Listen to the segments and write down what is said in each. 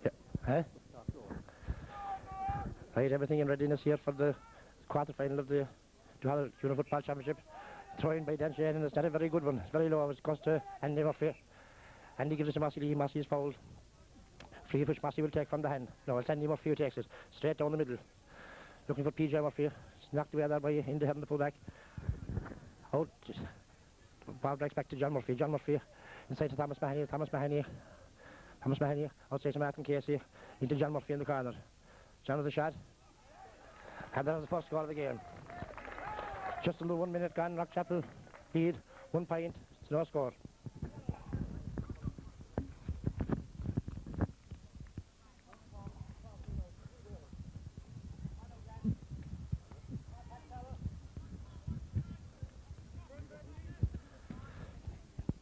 Yeah. Huh? Right, everything in readiness here for the quarter-final of the Junior Football Championship. Thrown by Dan Shane, and it's not a very good one. It's very low. It goes to Andy Murphy. Andy gives it to Massey Lee. Massey is fouled. Free which Massey will take from the hand. No, it's Andy Murphy who takes it. Straight down the middle. Looking for PJ Murphy. It's knocked away there by in the head of the fullback. Out. Ball breaks back to John Murphy. John Murphy inside to Thomas Mahoney. Thomas Mahoney outside to Martin Casey. Into John Murphy in the corner. John with a shot. And that was the first goal of the game. Just under 1 minute gone. Rockchapel lead 1 point. It's no score.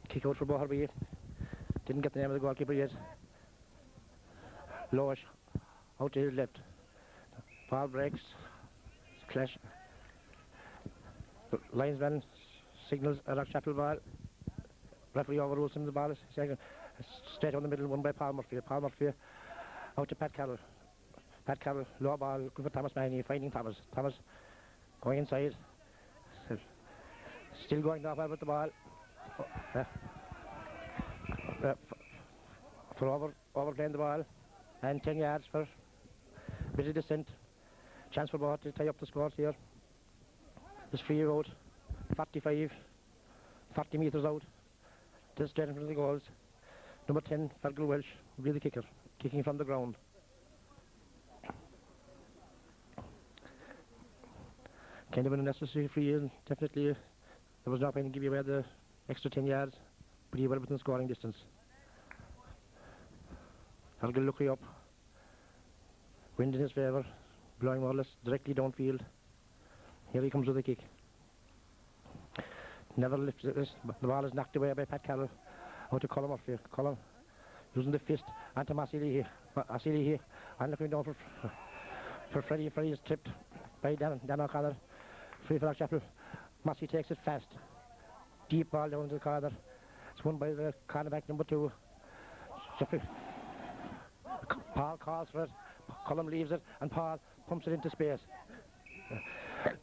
Kick out for Boher. Didn't get the name of the goalkeeper yet. Lowish out to his left. Ball breaks. Clash. The linesman signals a Rockchapel ball. Referee overrules him. The ball is second. Straight down the middle, won by Paul Murphy. Paul Murphy out to Pat Carroll. Pat Carroll, low ball, looking for Thomas Mahoney, finding Thomas. Thomas going inside. Still going down well with the ball. For overplaying the ball. And 10 yards for bit of descent. Chance for Boher to tie up the scores here. This free out. 40 metres out. Just straight in front of the goals. Number 10, Fergal Welsh, will be the kicker. Kicking from the ground. Kind of a necessary free, and definitely there was no point in giving away the extra 10 yards, but he well within scoring distance. Fergal looking up. Wind in his favour, blowing more or less directly downfield. Here he comes with a kick. Never lifts it. The ball is knocked away by Pat Carroll. Out to Colin Murphy. Colin using the fist onto Massey Lee here. And looking down for Freddie. Freddie is tripped by Dan O'Connor. Free for Rockchapel. Massey takes it fast. Deep ball down to the corner. It's won by the cornerback number 2. Paul calls for it. Colin leaves it, and Paul pumps it into space.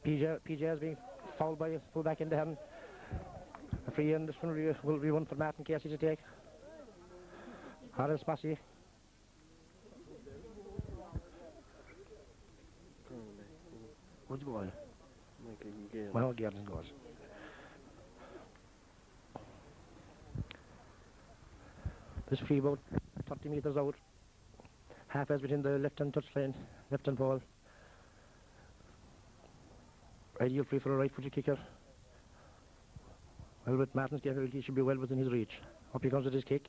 PJ is being fouled by his fullback in the hand. A free, and this one will be one for Martin Casey to take. Harris Massey. What's the goal? Well, Gerdon goes. This free about 30 metres out. Half-as between the left-hand touchline, left-hand ball. Ideal free for a right-footed kicker. Well, with Martin's game, he should be well within his reach. Up he comes with his kick.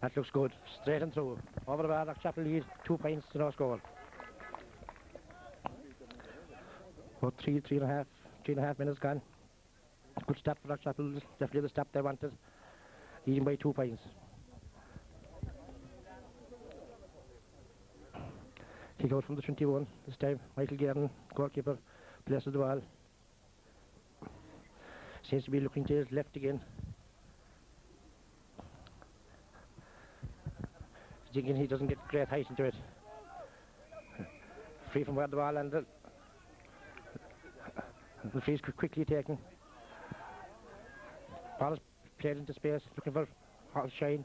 That looks good. Straight and through. Over the bar, Rockchapel lead, 2 points to no score. About three and a half minutes gone. Good start for Rockchapel. Definitely the start they wanted. Leading by 2 points. Kick out from the 21 this time. Michael Gerdon, goalkeeper, places the ball. Seems to be looking to his left again. Thinking he doesn't get great height into it. Free from where the ball landed. The free is quickly taken. Ball is played into space, looking for Hall Shine,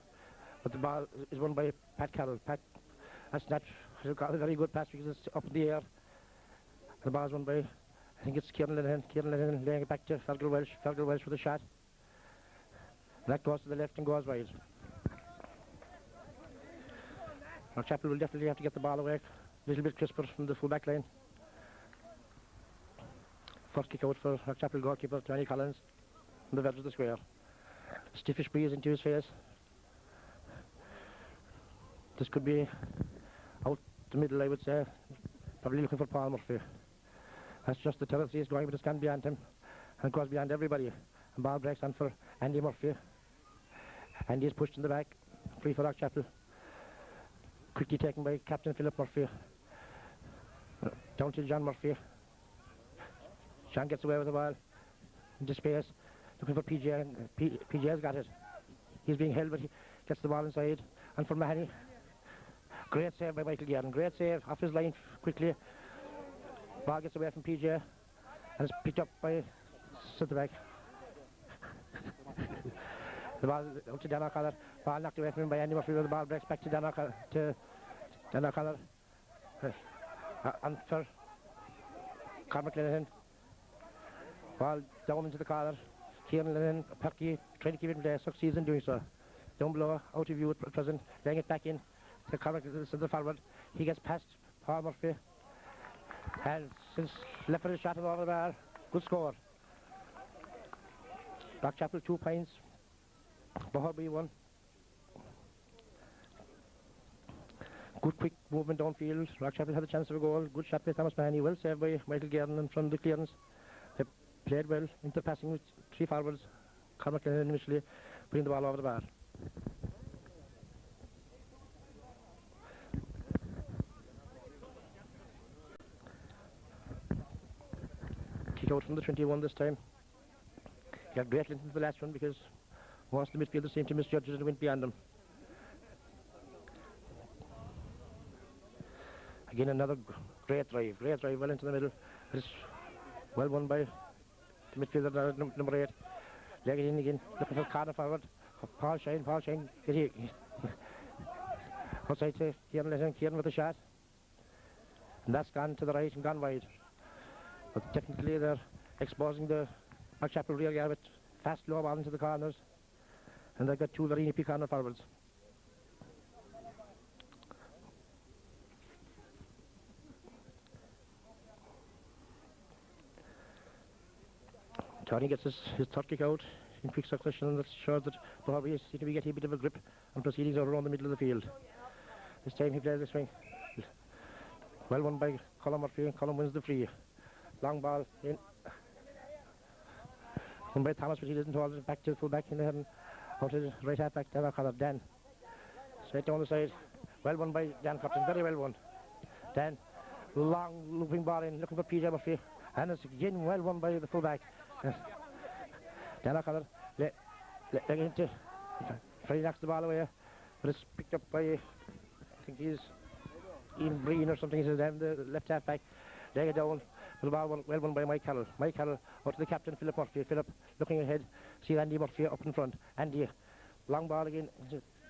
but the ball is won by Pat Carroll. Pat, that's not got a very good pass because it's up in the air. The ball is won by, I think it's Kieran Lennon laying it back to Fergal Welsh. Fergal Welsh with a shot. That goes to the left and goes wide. Rockchapel will definitely have to get the ball away. A little bit crisper from the full back line. First kick out for Rockchapel goalkeeper Johnny Collins on the verge of the square. Stiffish breeze into his face. This could be out the middle, I would say. Probably looking for Paul Murphy. That's just the territory he's going, but it's gone beyond him. And goes beyond everybody. And ball breaks on for Andy Murphy. Andy is pushed in the back. Free for Rockchapel. Quickly taken by Captain Philip Murphy. Down to John Murphy. John gets away with the ball. Into space. Looking for PJ. PJ has got it. He's being held, but he gets the ball inside. And for Mahoney. Great save by Michael Garden. Great save off his line quickly. Ball gets away from PJ and it's picked up by centre back. The ball out to Dan O'Connor. Ball knocked away from him by Andy Murphy. The ball breaks back to Dan O'Connor. And for Cormac Linehan. Ball down into the corner. Kieran Linehan, Perky, trying to keep it in place, succeeds in doing so. Down below, out of view at present, laying it back in to Cormac the forward. He gets past Paul Murphy. And since left for a shot over the bar, good score. Blackchapel 2 points. Boher B1. Good quick movement downfield. Blackchapel had a chance of a goal. Good shot by Thomas Mahoney. Well saved by Michael Garden in front of the clearance. They played well into passing with 3 forwards. Cormac initially putting the ball over the bar. Kick out from the 21 this time. He got great into the last one because most of the midfielders seemed to misjudge it and went beyond them. Again another great drive well into the middle. It's well won by the midfielder number 8. Leg it in again, looking for corner forward. Paul Shine, get here. Outside to Kieran with a shot. And that's gone to the right and gone wide. But definitely they're exposing the Blackchapel rear guard with fast low ball into the corners. And they've got 2 very nippy corner forwards. Tony gets his third kick out in quick succession, and that shows that Boher seem to be getting a bit of a grip on proceedings around the middle of the field. This time he plays the swing. Well won by Colin Murphy, and Colin wins the free. Long ball in. Won by Thomas, but he didn't hold it back to the full back in the head and out to the right half back to O'Connor. Dan. Straight down the side. Well won by Dan Cupton, very well won. Dan, long looping ball in, looking for PJ Murphy. And it's again well won by the full back. Dan O'Connor leg into Freddie knocks the ball away, but it's picked up by I think he's Ian Breen or something. He's the left half back. Leg it down. The ball well won by Mike Carroll. Mike Carroll out to the captain Philip Murphy. Philip looking ahead. See Andy Murphy up in front. Andy long ball again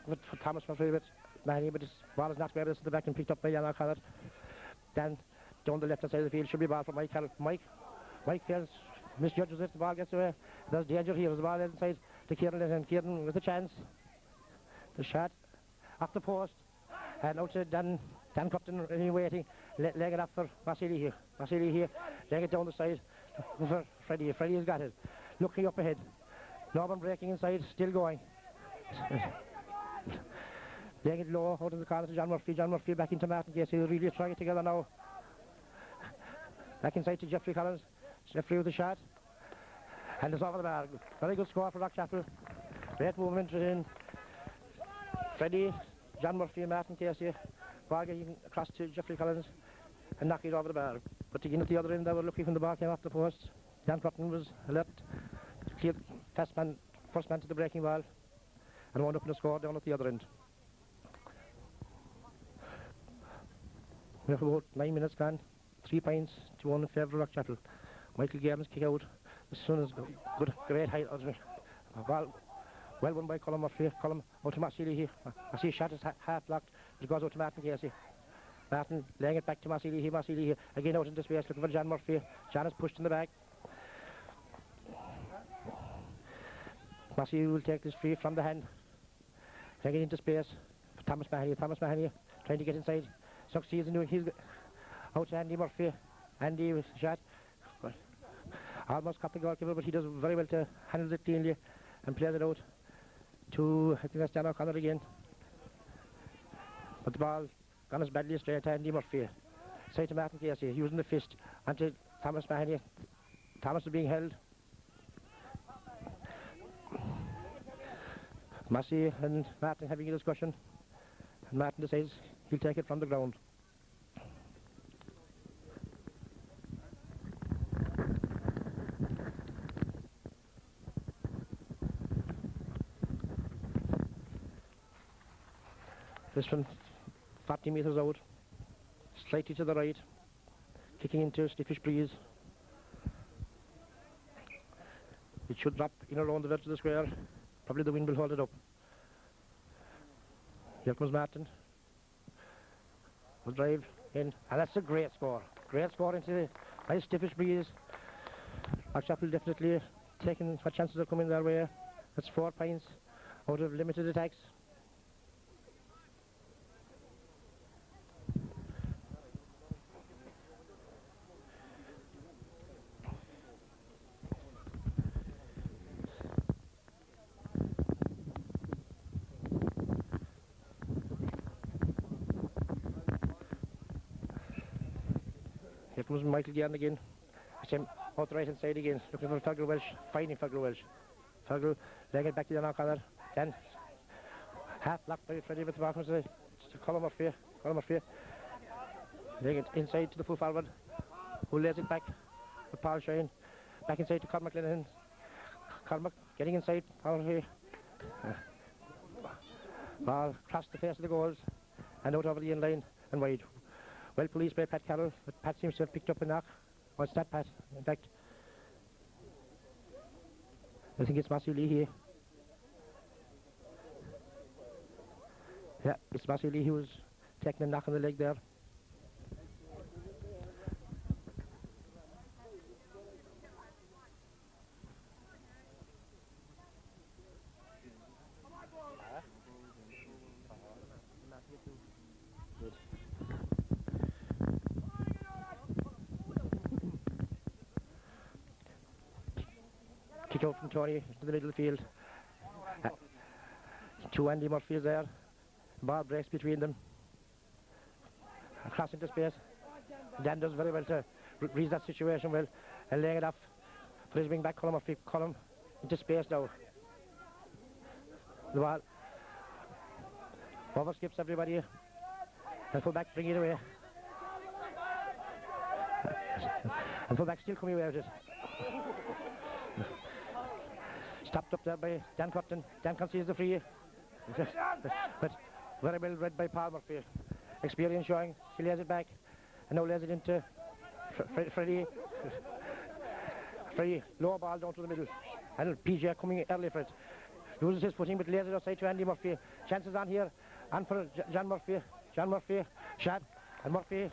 for Thomas Murphy with Mahoney, but his ball is knocked by the back and picked up by Dan O'Connor. Dan down the left hand side of the field. Should be a ball for Mike Carroll. Mike fails. Misjudges it, the ball gets away. There's danger here. The ball inside to Kieran, and Kieran with a chance. The shot off the post. And out to Dan Cupton waiting. Leg it up for Vasily here. Leg it down the side for Freddie. Freddie has got it. Looking up ahead. Norman breaking inside, still going. Leg it low out in the corner to John Murphy. John Murphy back into Martin Casey. They're really trying it together now. Back inside to Jeffrey Collins. Jeffrey with the shot. And it's over the bar. Very good score for Blackchapel. Great movement in Freddie, John Murphy and Martin Casey. Ball getting across to Jeffrey Collins and knocking it over the bar. But again at the other end they were looking when the ball came off the post. Dan Cropton was alert. Cleared first man to the breaking ball and wound up in a score down at the other end. We have about 9 minutes gone. 3 points to 1 in favour of Blackchapel. Michael Garden's kick out. As soon as good, great height. Ball well won by Colin Murphy. Colin out to Marceli here. Marceli shot is half blocked. It goes out to Martin Casey. Martin laying it back to Marceli here. Marceli here. Again out into space looking for John Murphy. John is pushed in the back. Marceli will take this free from the hand. Laying it into space for Thomas Mahoney. Thomas Mahoney trying to get inside. Succeeds in doing his out to Andy Murphy. Andy with the shot. Almost caught the goalkeeper, but he does very well to handle it cleanly and plays it out to, I think that's Dan O'Connor again. But the ball gone as badly straight to Andy Murphy. Side to Martin Casey, using the fist onto Thomas Mahoney. Thomas is being held. Massey and Martin having a discussion. And Martin decides he'll take it from the ground. This one 40 metres out, slightly to the right, kicking into a stiffish breeze. It should drop in around the edge of the square. Probably the wind will hold it up. Here comes Martin. Will drive in, and that's a great score. Great score into the nice stiffish breeze. Whitechapel definitely taking what chances are coming their way. That's 4 points out of limited attacks. Here comes Michael Gann again. Same out the right hand side again, looking for Fergal Welsh, finding Fergal Welsh. Fergal laying it back to the corner. Then half blocked by Freddie with the back to Colin Murphy. Laying it inside to the full forward, who lays it back for Paul Shine. Back inside to Cormac Lennon. Cormac getting inside, Paul Murphy. Ball crossed the face of the goals and out over the end line and wide. Well policed by Pat Carroll, but Pat seems to have picked up a knock. What's that, Pat? In fact, I think it's Matthew Lee here. Yeah, it's Matthew Lee who was taking a knock on the leg there. Kick out from Tony into the middle of the field. Two Andy Murphys there. Ball breaks between them. Across into space. Dan does very well to read that situation well and laying it off for his wing back Colin Murphy. Colin into space now. The ball over skips everybody and full back bring it away. And full back still coming away with it. Stopped up there by Dan Cotton. Dan concedes the free. But very well read by Paul Murphy. Experience showing. He lays it back and now lays it into Freddie. Freddie, low ball down to the middle. And PJ coming early for it. Uses his footing but lays it outside to Andy Murphy. Chances on here. And for John Murphy. John Murphy shot. And Murphy,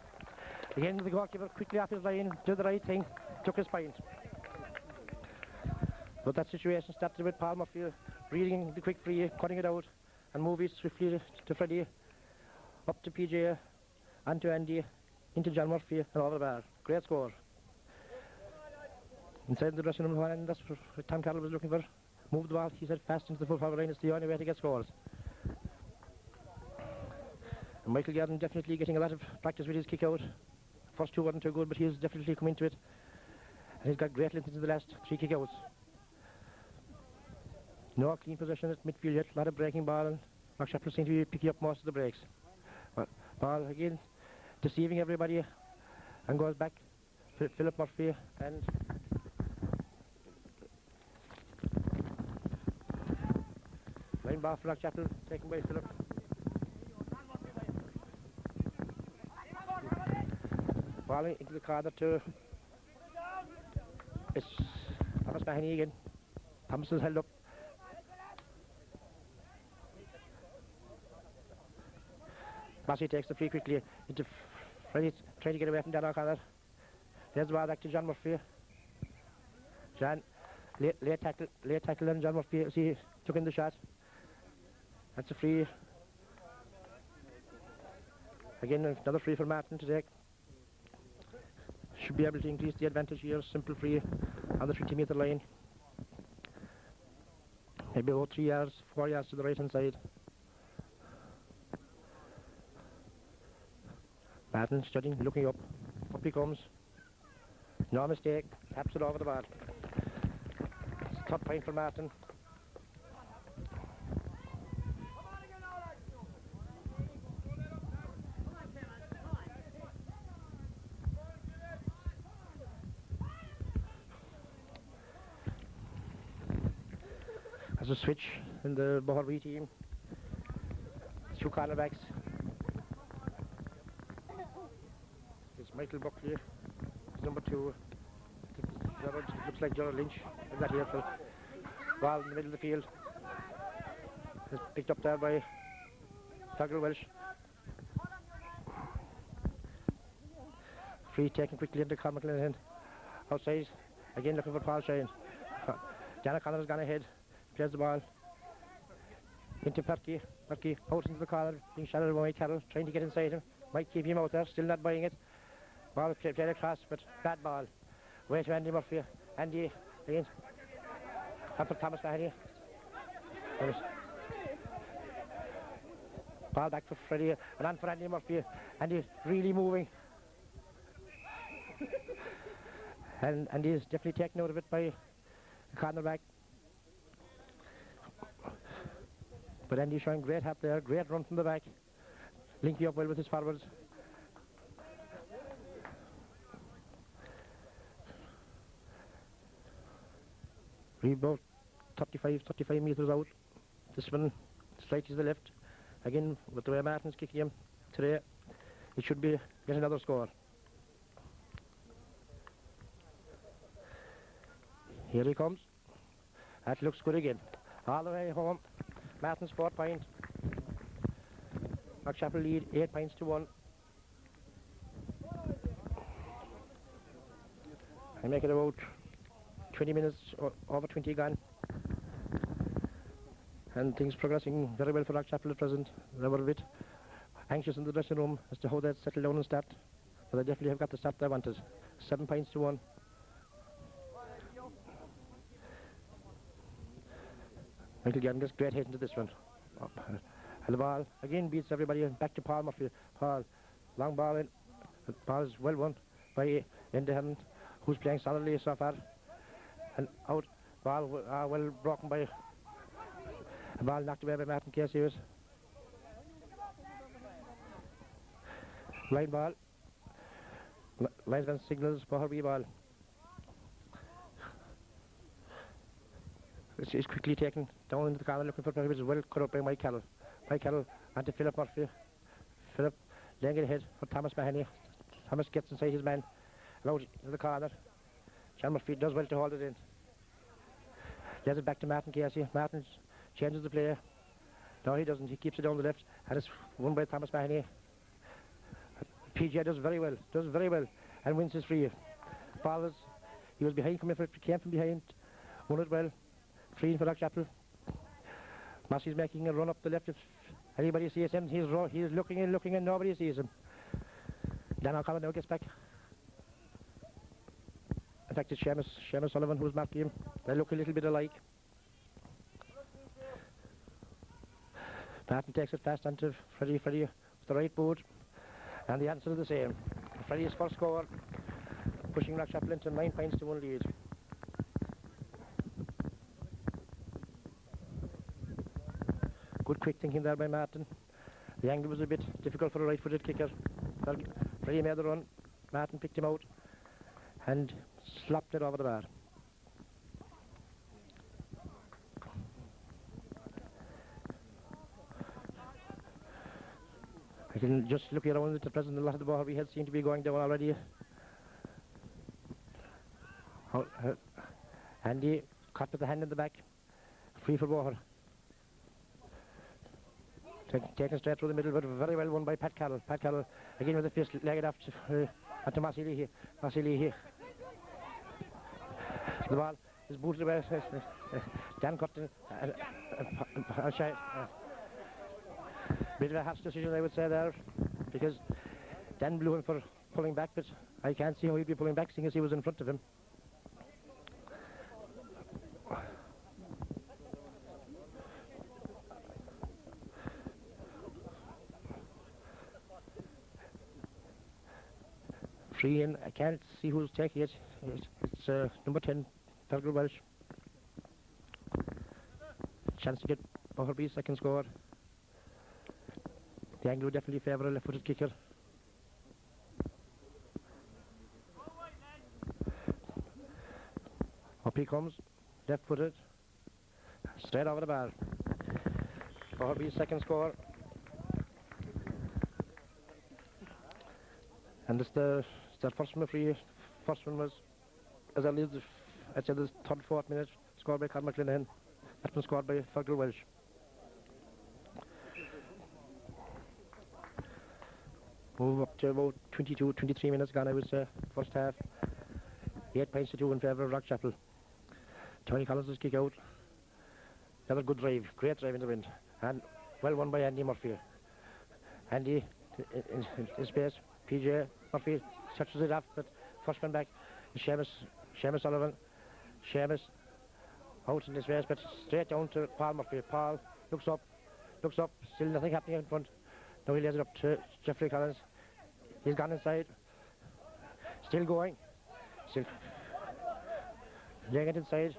again the goalkeeper quickly off his line. Did the right thing. Took his point. But that situation started with Paul Murphy reading the quick free, cutting it out, and moving swiftly to Freddie, up to PJ, and to Andy, into John Murphy, and over the bar. Great score. Inside the dressing room, and that's what Tom Carroll was looking for. Move the ball, he said, fast into the full forward line. It's the only way to get scores. And Michael Garden definitely getting a lot of practice with his kick out. First two weren't too good, but he's definitely come into it. And he's got great length into the last 3 kick outs. No clean possession at midfield yet, a lot of breaking ball, and Whitechapel seem to be picking up most of the breaks. Ball again, deceiving everybody, and goes back to Philip Murphy, and line ball for Whitechapel, taken by Philip. Balling into the corner to it's Thomas Mahoney again. Thomas is held up. Massey takes the free quickly into Freddie, trying to get away from Dan O'Connor. There's the ball back to John Murphy. John, late tackle and John Murphy, see, took in the shot. That's a free. Again, another free for Martin to take. Should be able to increase the advantage here. Simple free on the 50-metre line. Maybe about 3 yards, 4 yards to the right-hand side. Martin studying, looking up. Up he comes. No mistake. Taps it over the bar. It's a top point for Martin. There's a switch in the Boher team. 2 cornerbacks. Michael Buckley is number 2. Looks like Gerald Lynch. Is that here for ball in the middle of the field. Is picked up there by Fergal Welsh. Free taken quickly into Cormac Linehan. Outside, again looking for Paul Shine. Jan O'Connor's gone ahead, plays the ball into Perky. Perky out into the corner, being shadowed by Mike Carroll, trying to get inside him. Might keep him out there, still not buying it. Ball played across, but bad ball. Way to Andy Murphy. Andy again. And for Thomas Mahoney. Ball back for Freddie, and on for Andy Murphy. Andy really moving. and he's definitely taken out of it by the cornerback. But Andy showing great help there, great run from the back. Linking up well with his forwards. We're about 35 metres out. This one slightly to the left. Again, with the way Martin's kicking him today, it should be get another score. Here he comes. That looks good again. All the way home. Martin's 4 points. Knockchapel lead 8 points to 1. I make it about 20 minutes, over 20 gone. And things progressing very well for Knockchapel at present. They were a bit anxious in the dressing room as to how they'd settle down and start. But they definitely have got the start they wanted. 7 points to 1. Michael Gann gets great hit into this one. Up. And the ball again beats everybody. Back to Paul Murphy. Paul, long ball in. The ball is well won by Endehan, who's playing solidly so far. And out. Ball well broken by. The ball knocked away by Martin Casey. Line ball. Linesman signals for Herbie ball. It's quickly taken down into the corner looking for Murphy. It's well cut up by Mike Carroll. Mike Carroll onto Philip Murphy. Philip laying it ahead for Thomas Mahoney. Thomas gets inside his man. Out into the corner. John Murphy does well to hold it in. Lays it back to Martin Casey. Martin changes the play. No, he doesn't. He keeps it down the left. And it's won by Thomas Mahoney. PJ does very well. And wins his free. Ball he was behind, came from behind. Won it well. Free for Knockchapel. Massey's making a run up the left. If anybody sees him, he's looking and nobody sees him. Dan O'Connor now gets back. In fact, it's Seamus Sullivan who's marking him. They look a little bit alike. Martin takes it fast onto Freddie with the right boot. And the answer is the same. Freddie's first score, pushing Knockchapel into 9 points to 1 lead. Good quick thinking there by Martin. The angle was a bit difficult for a right-footed kicker. Freddie made the run. Martin picked him out and slapped it over the bar. I can just look around at the present. A lot of the Boher heads seem to be going down already. Andy caught with the hand in the back. Free for Boher. Taken straight through the middle, but very well won by Pat Carroll. Pat Carroll again with the fist, leg it off to Massey Leahy. The ball is booted away. Dan cut bit of a harsh decision, I would say there, because Dan blew him for pulling back, but I can't see how he'd be pulling back, seeing as he was in front of him. Free in, I can't see who's taking it. It's number 10, Fergal Welsh. Chance to get Boherby's second score. The angle would definitely favour a left-footed kicker. Up he comes, left-footed, straight over the bar. Boherby's second score. And it's the That first one free. First one was as early as I'd say the third, fourth minute, scored by Carl McLennan. That one scored by Fergal Welsh. Move up to about 22, 23 minutes gone, I would say. First half. 8 points to 2 in favour of Rockchapel. Tony Collins' kick out. Another good drive, great drive in the wind. And well won by Andy Murphy. Andy in space. PJ Murphy touches it off, but first one back. Seamus Sullivan. Seamus out in the space, but straight down to Paul Murphy. Paul looks up, still nothing happening in front. Now he lays it up to Jeffrey Collins. He's gone inside. Still going. Still laying it inside.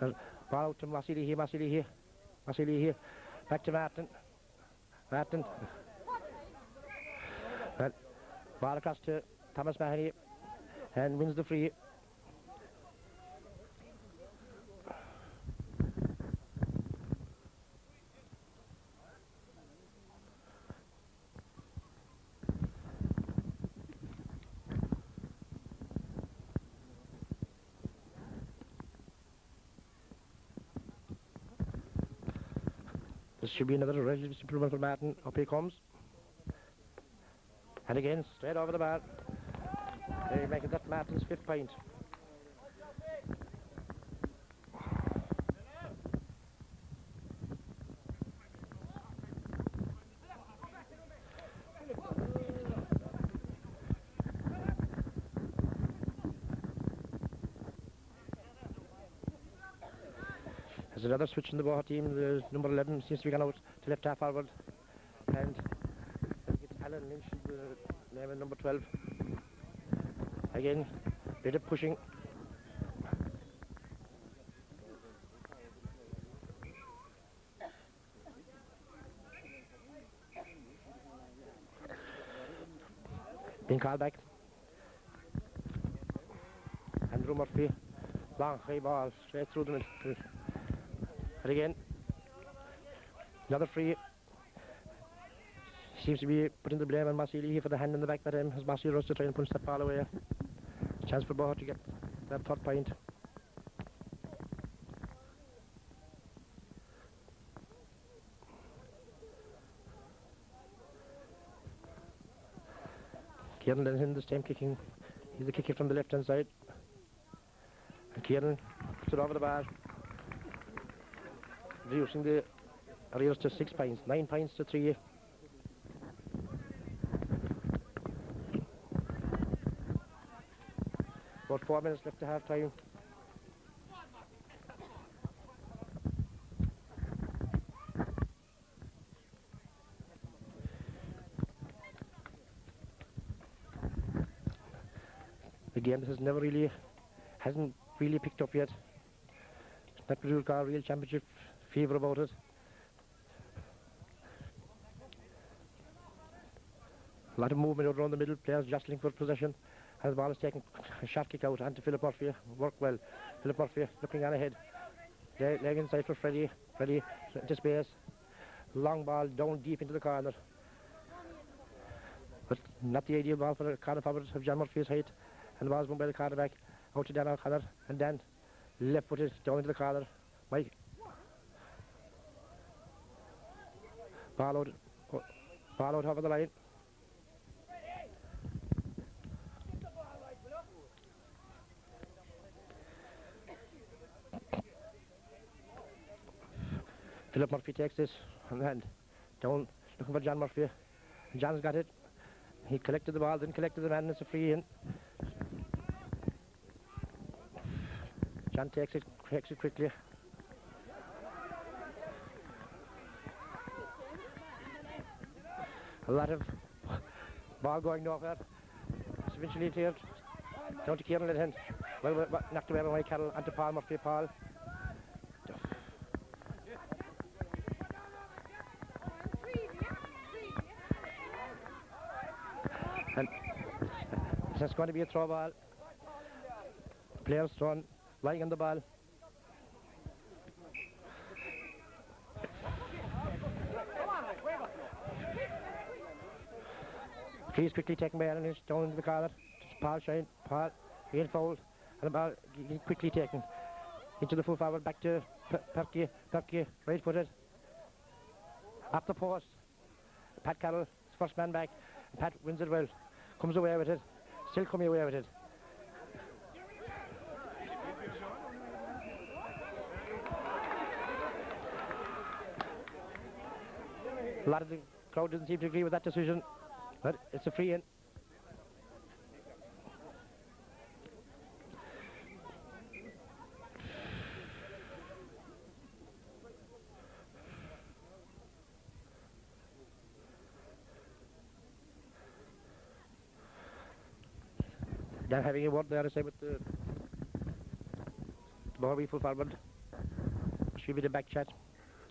Ball out to Massili here. Back to Martin. Well, ball across to Thomas Mahoney and wins the free. This should be another relative improvement for Martin. Up he comes. And again, straight over the bar. They're making that Martin's 5th point. There's another switch in the Boher team. The number 11 seems to be gone out to left half forward. And I think it's Alan Lynch, the name of number 12. Again, bit of pushing. Being called back. Andrew Murphy. Long high ball straight through the middle. And again, another free. Seems to be putting the blame on Massili here for the hand in the back that time as Massili runs to try and punch that ball away. Chance for Boher to get that 3rd point. Kieran Lennon this time kicking. He's a kicker from the left hand side. And Kieran puts it over the bar. Reducing the arrears to 6 points, 9 points to 3. About 4 minutes left to half time. The game hasn't really picked up yet. Not really got a real championship fever about it. A lot of movement out around the middle, players jostling for possession, and the ball is taken a shot kick out onto Philip Murphy. Worked well. Philip Murphy looking on ahead. Leg inside for Freddie. Freddie into space. Long ball down deep into the corner. But not the ideal ball for the corner forward of John Murphy's height. And the ball is won by the corner back out to Dan O'Connor. And Dan left footed down into the corner. Mike. Ball out over the line. Philip Murphy takes this on the hand. Down, looking for John Murphy. John's got it. He collected the ball, then collected the man, and it's a free in. John takes it quickly. A lot of ball going nowhere. It's eventually cleared. Down to Kieran Linehan. Well, knocked away by Mike Carroll onto Paul Murphy. Paul. And it's going to be a throw ball. Players thrown, lying on the ball. Free is quickly taken by Aaron Lynch down into the corner. Paul Shine, Paul, again foul, and the ball quickly taken into the full forward, back to Perky, right footed, up the post. Pat Carroll, first man back. Pat wins it well, comes away with it, still coming away with it. A lot of the crowd doesn't seem to agree with that decision, but it's a free in. Then having a word there to say with the Boher full forward. Should be the back chat.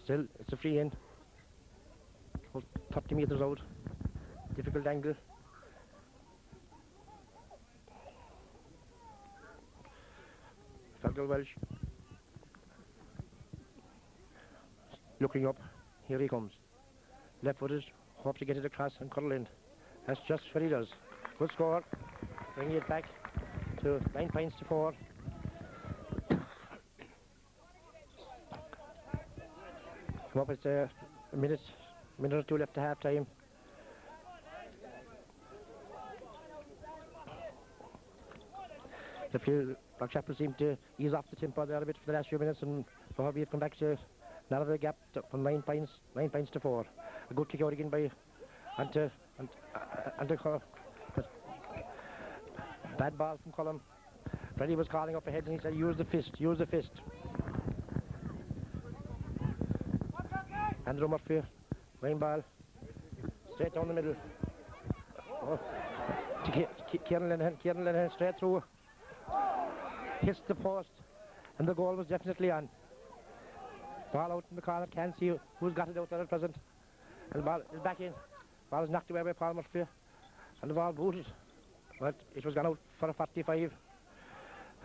Still, it's a free in. 30 metres out. Difficult angle. Fergal Welsh. Looking up. Here he comes. Left footed. Hopes to get it across and curl in. That's just what he does. Good score. Bringing it back to 9 points to 4. Come up, it's a minute or two left to half time. The few Blackchapel seem to ease off the tempo there a bit for the last few minutes, and Boher have come back to narrow the gap from 9 points to 4. A good kick out again by Ante bad ball from Cullum. Freddie was calling up ahead and he said, use the fist. Andrew Murphy, rain ball, straight down the middle. Oh, to Kieran Linehan, straight through. Hits the post, and the goal was definitely on. Ball out in the corner, can't see who's got it out there at present. And the ball is back in. Ball is knocked away by Paul Murphy, and the ball booted. But it was gone out for a 45.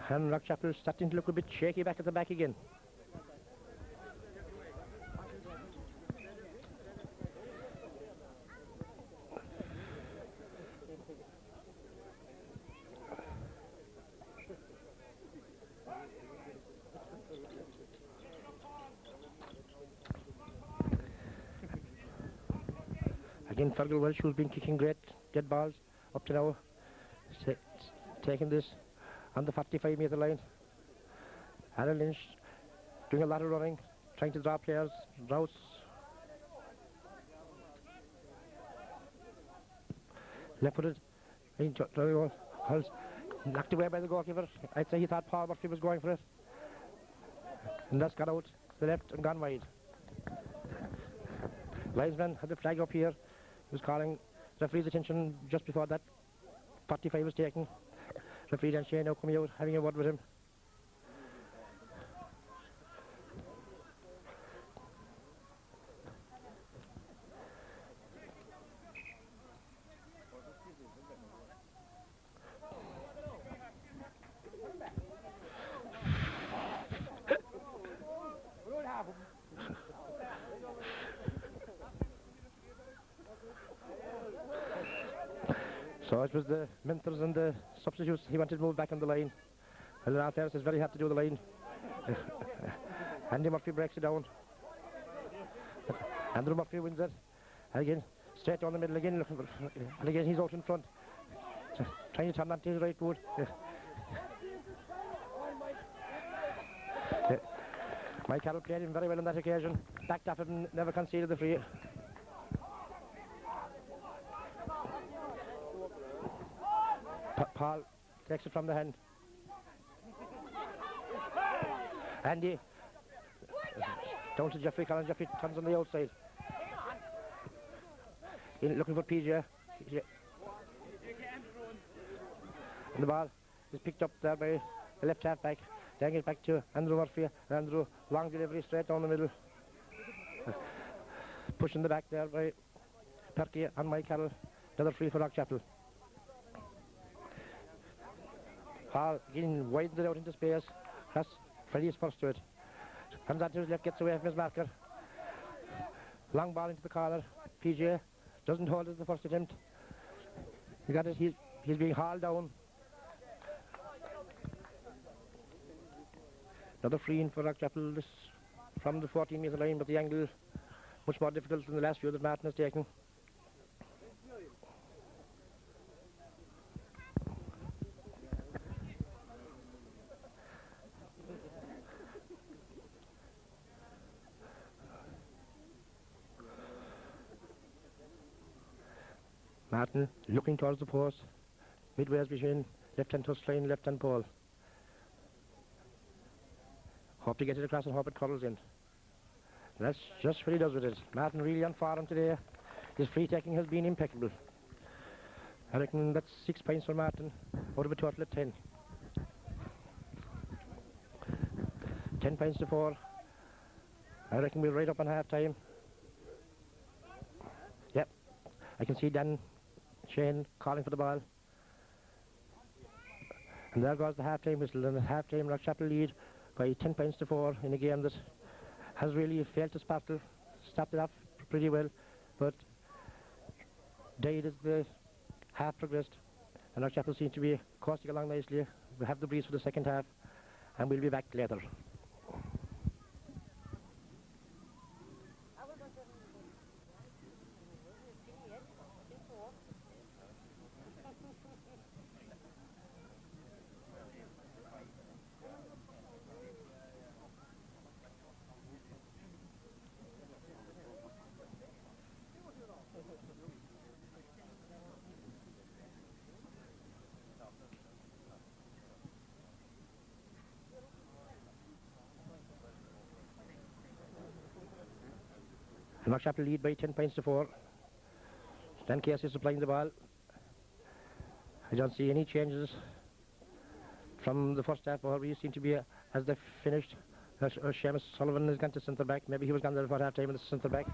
And Blackchapel starting to look a bit shaky back at the back again. Again, Fergal Welsh, who's been kicking great dead balls up to now, taking this on the 45-metre line. Aaron Lynch doing a lot of running, trying to draw players, routes. Left-footed, knocked away by the goalkeeper. I'd say he thought Paul Murphy was going for it. And that's got out to the left and gone wide. Linesman had the flag up here. He was calling referee's attention just before that 45 was taken. Referee Dan Shane now coming out, having a word with him. So it was the mentors and the substitutes he wanted to move back on the line. And Ralph Harris is very happy to do the line. Andy Murphy breaks it down. Andrew Murphy wins it. And again, straight down the middle again. And again, he's out in front. Trying to turn that to his right foot. Mike Carroll played him very well on that occasion. Backed off it and never conceded the free. Paul takes it from the hand. Andy down to Jeffrey Collins. Jeffrey turns on the outside. In looking for PJ. And the ball is picked up there by the left half back. Then it back to Andrew Murphy. And Andrew, long delivery straight down the middle. Pushing the back there by Perky and Mike Carroll. Another free for Blackchapel. Paul again widens it out into space. That's Freddie's first to it. Comes on to his left, gets away from his marker. Long ball into the corner. PJ doesn't hold it the first attempt. He got it. He's being hauled down. Another free in for Rockchapel from the 14-metre line, but the angle much more difficult than the last few that Martin has taken. Martin looking towards the post, midways between left-hand touch line, left-hand pole. Hope to get it across and hope it curls in. That's just what he does with it. Martin really on form today. His free taking has been impeccable. I reckon that's 6 points for Martin out of a total of 10. 10 points to 4. I reckon we're right up on half time. Yep, I can see Dan Shane calling for the ball. And there goes the half-time whistle, and the half-time Rockchapel lead by 10 points to 4 in a game that has really failed to sparkle. Stopped it off pretty well, but died as the half progressed. And Rockchapel seem to be coasting along nicely. We have the breeze for the second half, and we'll be back later. And Rockchapel lead by 10 points to 4. Dan Casey is supplying the ball. I don't see any changes from the first half. Boher we seem to be as they finished. Seamus Sullivan has gone to centre back. Maybe he was gone there for half time in the centre back,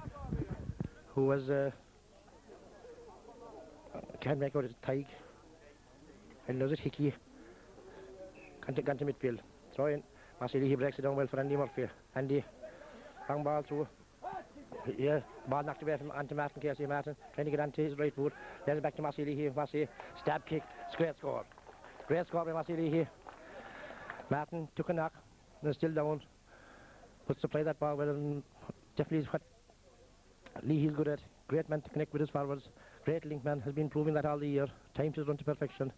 who was can't make out his Tig. I knows it Hickey. Gone to midfield. Throw in. Marceli, he breaks it down well for Andy Murphy. Andy, long ball through. Yeah, ball knocked away from onto Martin Casey. Martin trying to get onto his right foot. Then it back to Marceli here. Marceli, stab kick. It's great score. Great score by Marceli here. Martin took a knock. They're still down. Puts to play that ball well, and definitely is what Leahy's good at. Great man to connect with his forwards. Great link man, has been proving that all the year. Times his run to perfection.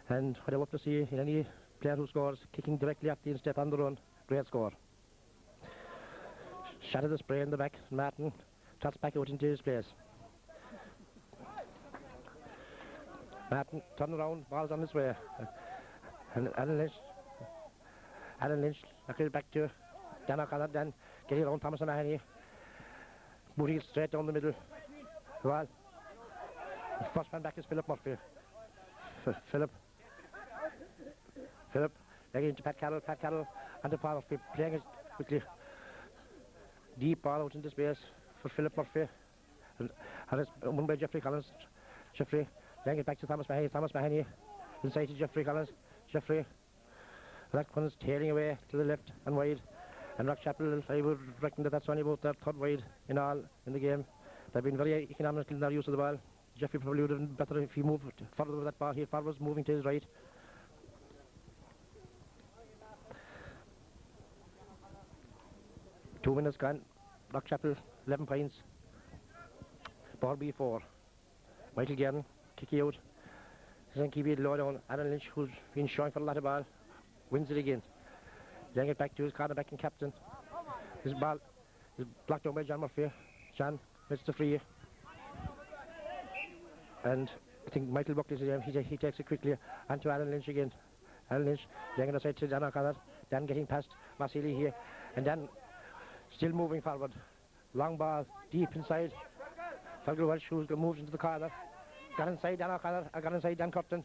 And what I hope to see in any player who scores, kicking directly at the instep on the run. Great score. Shot of the spray in the back. Martin trots back out into his place. Martin turn around, ball's on his way. And Alan Lynch knocked it back to Dan O'Connor. Dan getting around Thomas O'Mahony. Moving it straight down the middle. Well, the first man back is Philip Murphy. Philip getting into Pat Carroll and the Paul Murphy, playing it quickly. Deep ball out into space for Philip Murphy. And it's won by Jeffrey Collins. Jeffrey laying it back to Thomas Mahoney. Thomas Mahoney inside to Jeffrey Collins. Jeffrey, that one's tailing away to the left and wide. And Rockchapel, I would reckon that that's only about their third wide in all in the game. They've been very economical in their use of the ball. Jeffrey probably would have been better if he moved further with that ball here. Forwards moving to his right. Two minutes gone. Rockchapel 11 points. Boher 4. Michael Guerin kicking out. Doesn't keep it low down. Aaron Lynch, who's been showing for a lot of ball, wins it again. Laying it back to his cornerback and captain. His ball is blocked down by John Murphy. John gets the free. And I think Michael Buckley's his name. He takes it quickly onto Aaron Lynch again. Aaron Lynch laying it aside to Dan O'Connor. Dan getting past Marceli here. And Dan still moving forward. Long ball deep inside. Fergal Welsh, who's moved into the corner. Got inside Dan O'Connor. Got inside Dan Curtin.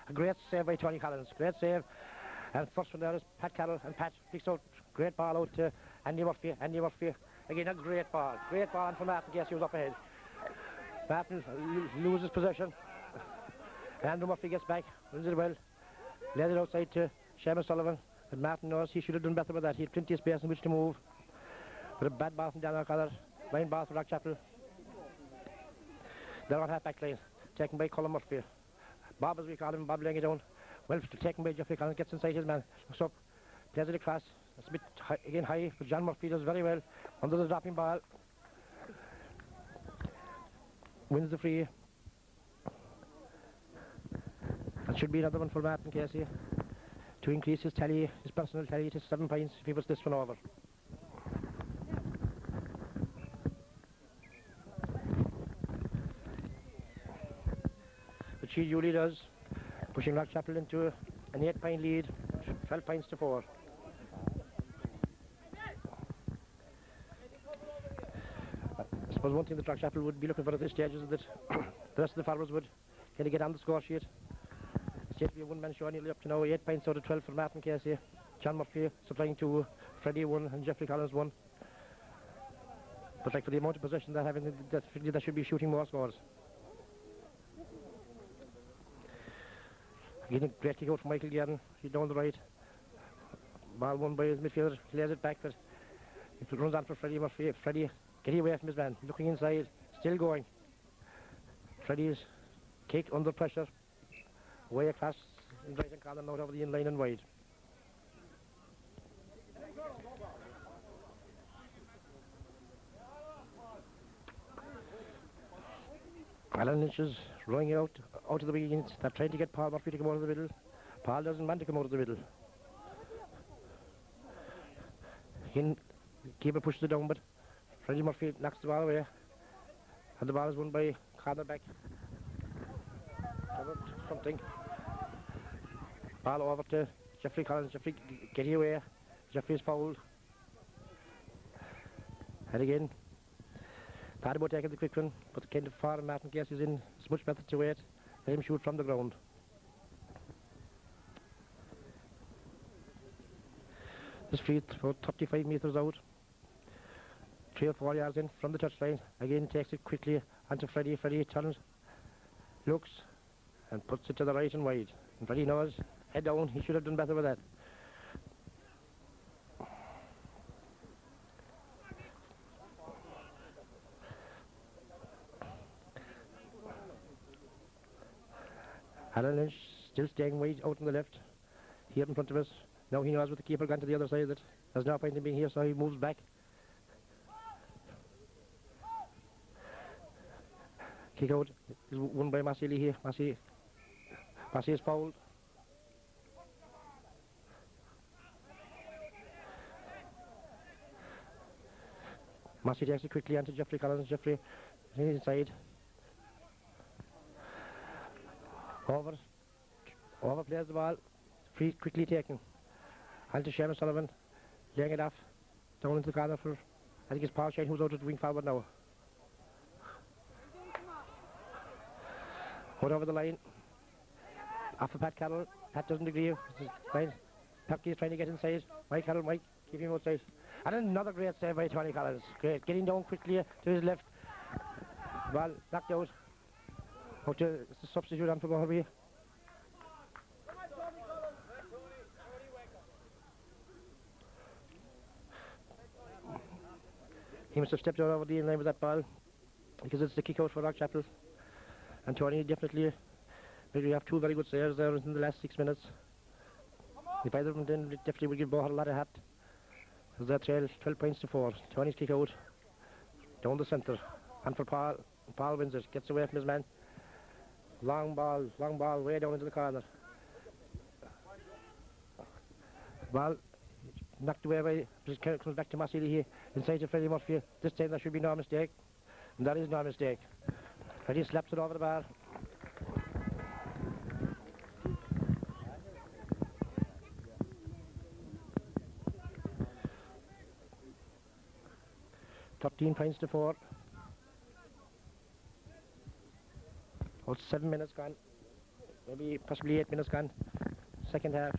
A great save by Tony Collins. Great save. And first one there is Pat Carroll, and Pat picks out great ball out to Andy Murphy. Andy Murphy again, a great ball. Great ball, and for Martin, guess he was up ahead. Martin loses possession. Andrew Murphy gets back, wins it well. Laid it outside to Seamus Sullivan. And Martin knows he should have done better with that. He had plenty of space in which to move. But a bad ball from Dan O'Connor. Line ball for Rockchapel. They're on half back line, taken by Colin Murphy. Bob, as we call him, Bob laying it down. Well taken by Jeffrey Collins, gets inside his man, looks up, plays it across. It's a bit high, again high, but John Murphy does very well under the dropping ball. Wins the free. That should be another one for Martin Casey to increase his tally, his personal tally to 7 points if he puts this one over. But she duly does, pushing Rockchapel into an 8-point lead, 12 points to 4. I suppose one thing that Rockchapel would be looking for at this stage is that the rest of the forwards would kind of get on the score sheet. It's yet to be a one-man show, nearly up to now, 8 points out of 12 for Martin Casey. John Murphy supplying 2, Freddie 1 and Jeffrey Collins 1. But like for the amount of possession they're having, that should be shooting more scores. Again, a great kick out from Michael Guerin. He's down the right. Ball won by his midfielder. He lays it back, but it runs on for Freddie Murphy. Freddie getting away from his man. Looking inside. Still going. Freddie's kick under pressure. Way across in right hand corner, out over the in-line and wide. Alan Lynch is rowing out of the beginnings. They're trying to get Paul Murphy to come out of the middle. Paul doesn't want to come out of the middle. Keeper pushes it down, but Freddie Murphy knocks the ball away. And the ball is won by cornerback. Something. Ball over to Jeffrey Collins. Jeffrey getting away. Jeffrey's fouled. And again, thought about taking the quick one, but the kind of far Martin Casey is in. It's much better to wait. Let him shoot from the ground. This free about 35 metres out. 3 or 4 yards in from the touchline. Again takes it quickly onto Freddie. Freddie turns, looks, and puts it to the right and wide. And Freddie knows, head down, he should have done better with that. Alan Lynch still staying wide out on the left, here in front of us. Now he knows with the keeper gone to the other side that there's no point in being here, so he moves back. Kick out is won by Massey Lee here. Massey is fouled. Massey takes it quickly onto Jeffrey Collins. Jeffrey is inside. Overplays the ball. Free quickly taken. Onto Seamus Sullivan. Laying it off. Down into the corner for, I think it's Paul Shane who's out at the wing forward now. Out over the line. Off of Pat Carroll. Pat doesn't agree. Fine. Pucky is trying to get inside. Mike Carroll, Mike, keep him outside. And another great save by Tony Collins. Great. Getting down quickly to his left. Ball knocked out. Out to the substitute on for Boher. He must have stepped out over the in-line with that ball, because it's the kick out for Rockchapel. And Tony definitely, maybe have 2 very good saves there in the last 6 minutes. If either of them then definitely will give Boher a lot of hat. As that trail 12 points to 4. Tony's kick out down the centre. And for Paul. Paul wins it, gets away from his man. Long ball way down into the corner. Ball knocked away by, just comes back to Massey here, inside to Freddie Murphy. This time there should be no mistake, and that is no mistake. Freddie slaps it over the bar. $13 points to 4. About 7 minutes gone, maybe possibly 8 minutes gone. Second half.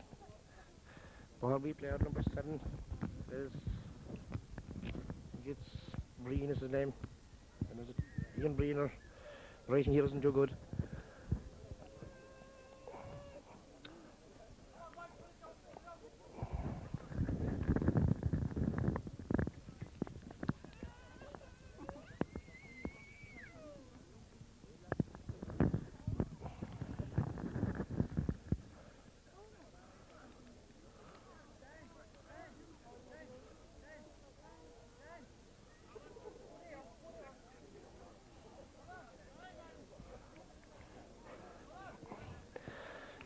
Boher player number 7 is, it's Breen is his name, and is it Ian Breen, or the writing here isn't too good.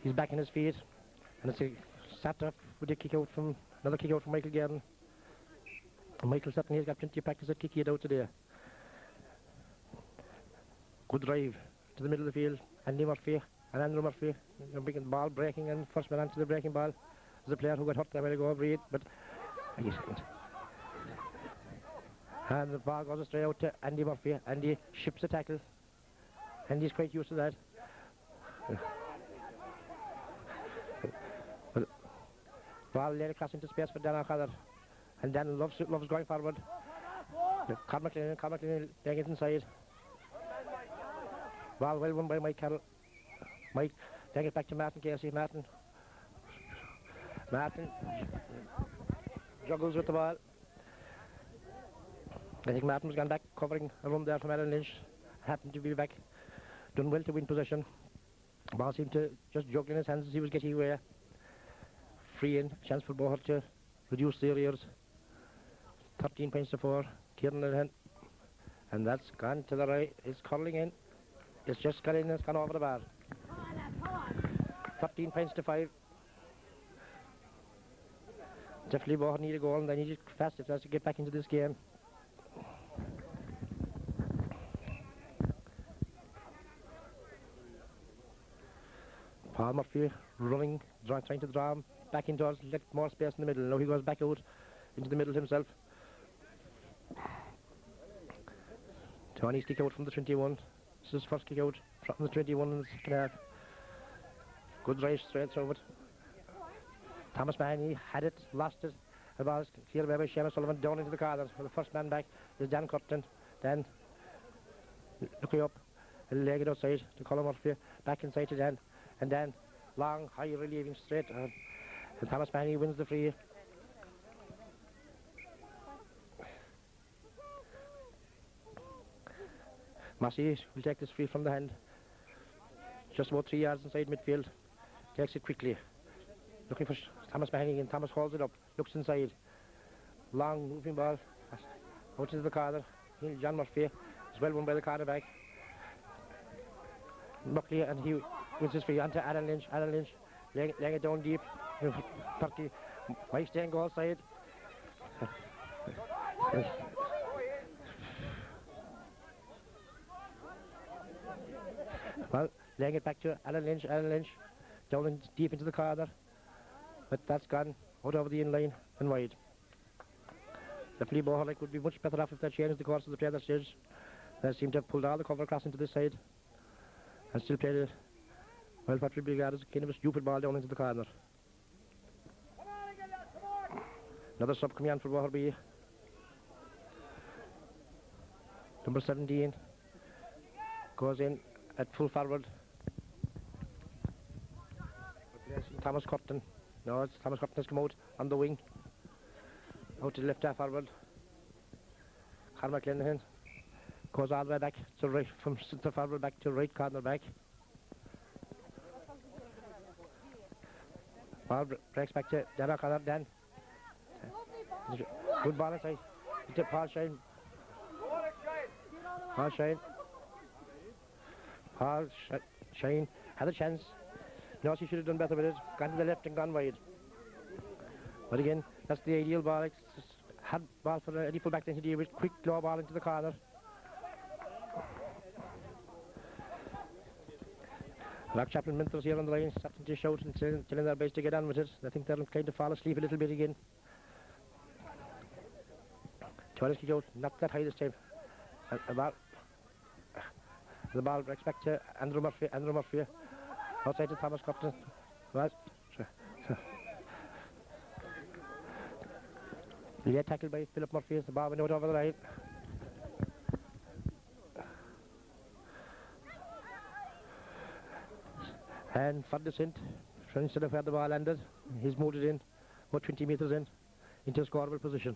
He's back on his feet, and it's a sat up with a kick out from another kick out from Michael Garden. And Michael certainly has got plenty of practice at kicking it out today. Good drive to the middle of the field. Andy Murphy and Andrew Murphy, big ball breaking, and first man onto the breaking ball was a player who got hurt there a minute ago, Reed, but and the ball goes straight out to Andy Murphy. Andy ships the tackle. Andy's quite used to that. Ball laid across into space for Dan O'Connor, and Dan loves going forward. Carl McLean laying it inside. Ball well won by Mike Carroll. Mike laying it back to Martin Casey. Martin juggles with the ball. I think Martin was gone back covering a run there from Alan Lynch. Happened to be back. Done well to win possession. Ball seemed to just juggle in his hands as he was getting away. Free in, chance for Boher to reduce the arrears. 13 points to 4. Kieran in hand. And that's gone to the right. It's curling in. It's just got in, it's gone over the bar. 13 points to 5. Definitely Boher need a goal, and they need it fast if they have to get back into this game. Paul Murphy running, trying to draw him back indoors, let more space in the middle. Now he goes back out into the middle himself. Tony's kick out from the 21. This is his first kick out from the 21 in the second half. Good drive straight through it. Thomas Mahoney had it, lost it. The ball is cleared away by Seamus Sullivan down into the corner. The first man back is Dan Curtin. Dan looking up, he'll leg it outside to Colin Murphy. Back inside to Dan. And then long, high relieving straight. And Thomas Mahoney wins the free. Massey will take this free from the hand. Just about 3 yards inside midfield. Takes it quickly. Looking for Thomas Mahoney, and Thomas holds it up. Looks inside. Long moving ball. Out into the corner. John Murphy is well won by the cornerback. Buckley, and he wins his free onto Alan Lynch. Alan Lynch laying it down deep. 30. Mike staying goal side. Well, laying it back to Alan Lynch. Alan Lynch down in deep into the corner. But that's gone out over the in-line and wide. Definitely Boher would be much better off if they changed the course of the play at that stage. They seem to have pulled all the cover across into this side and still played it well, what would be regarded as kind of a stupid ball down into the corner. Another sub coming on for Boher B. Number 17 goes in at full forward. Thomas Curtin. No, it's Thomas Curtin has come out on the wing. Out to the left half forward. Carl McLean goes all the way back to right, from centre forward back to right corner back. Ball breaks back to Dan O'Connor. Dan. Good ball inside. To Paul Shine. Paul Shine. Paul Shine had a chance. No, she should have done better with it. Gone to the left and gone wide. But again, that's the ideal ball. It's had ball for any full back to deal with. Quick low ball into the corner. Rock Chaplin Minthers here on the line, starting to shout and telling their boys to get on with it. I think they're kind of fall asleep a little bit again. Twice kick out, not that high this time. The ball breaks back to Andrew Murphy. Andrew Murphy outside to Thomas Curtin. Right. Late tackle by Philip Murphy. The ball went out over the line. And for descent, instead of where the ball landed, he's moved it in, about 20 metres in, into a scoreable position.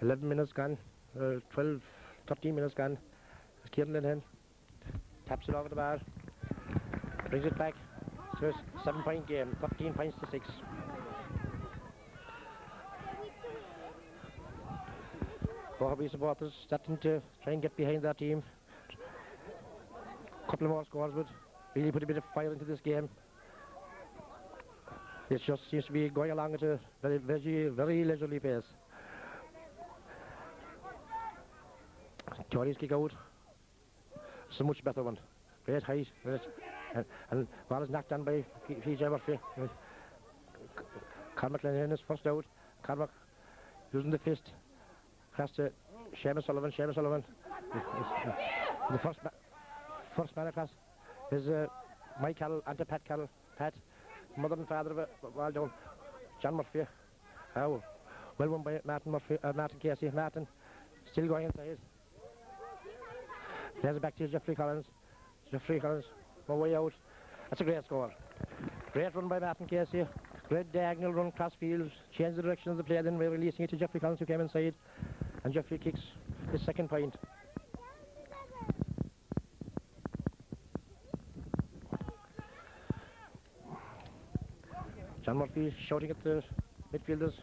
"11 minutes gone, 12, 13 minutes gone. Kieran in hand, taps it over the bar, brings it back. So it's a 7-point game, 13 points to 6. Boher supporters starting to try and get behind that team. Couple of more scores would really put a bit of fire into this game. It just seems to be going along at a very leisurely pace. Tory's kick out. It's a much better one. Great height. And ball is knocked down by PJ Murphy. Cormac Lennon is first out. Cormac using the fist. Across to Seamus Sullivan. Seamus Sullivan. The first man across is Mike Carroll and Pat Carroll. Pat, mother and father of it, well done. John Murphy. Oh, well won by Martin Murphy. Martin Casey. Martin still going inside. There's it back to Jeffrey Collins. Jeffrey Collins, one way out. That's a great score. Great run by Martin Casey. Great diagonal run cross field. Changed the direction of the play, then we're releasing it to Jeffrey Collins, who came inside. And Jeffrey kicks his second point. John Murphy shouting at the midfielders.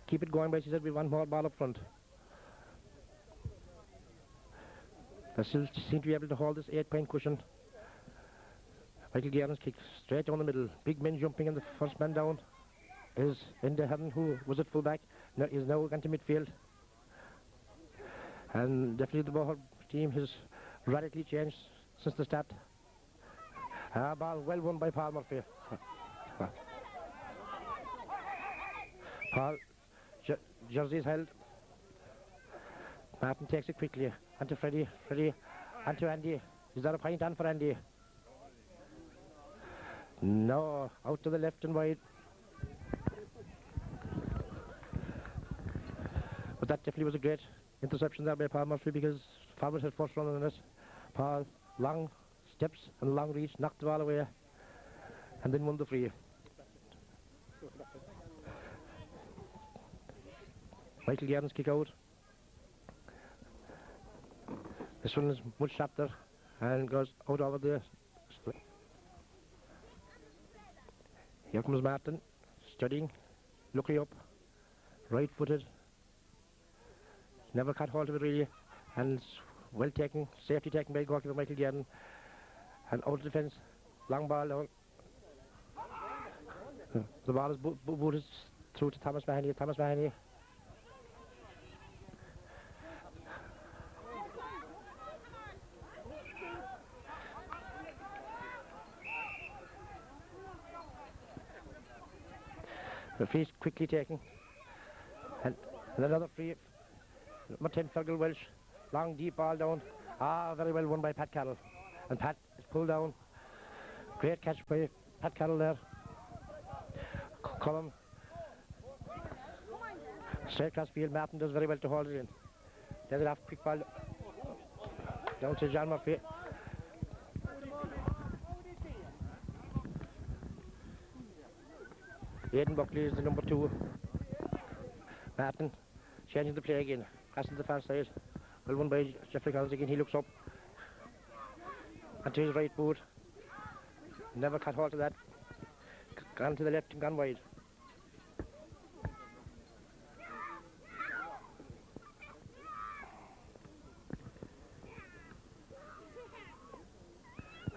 Keep it going, boys. He said we want more ball up front. They still seem to be able to hold this 8-point cushion. Michael Guerin's kick straight down the middle. Big men jumping, and the first man down is Enda Heaven, who was at full back. No, is now gone to midfield. And definitely the Boher team has radically changed since the start. Ball well won by Paul Murphy. Paul, jersey is held. Martin takes it quickly. Onto Freddie. Freddie. Onto Andy. Is there a point on for Andy? No. Out to the left and wide. But that definitely was a great interception there by Paul Murphy, because Farmers had first run on it. Paul, long steps and long reach, knocked the ball away and then won the free. Michael Guerin's kick out. This one is much sharper and goes out over the split. Here comes Martin, studying, looking up, right-footed. Never caught hold of it really, and well taken, safety taken by goalkeeper Michael Guerin. And out of defence, long ball down. The ball is booted through to Thomas Mahoney. Thomas Mahoney. The free is quickly taken. And another free. Number 10, Fergal Welsh. Long, deep ball down. Very well won by Pat Carroll. And Pat is pulled down. Great catch by Pat Carroll there. Column. Straight across field. Martin does very well to hold it in. There's it off. Quick ball down to John Murphy. Aidan Buckley is the number 2. Martin changing the play again. Crossing the far side. Well won by Jeffrey Collins again. He looks up. Onto his right boot. Never caught hold of that. Gone to the left and gone wide.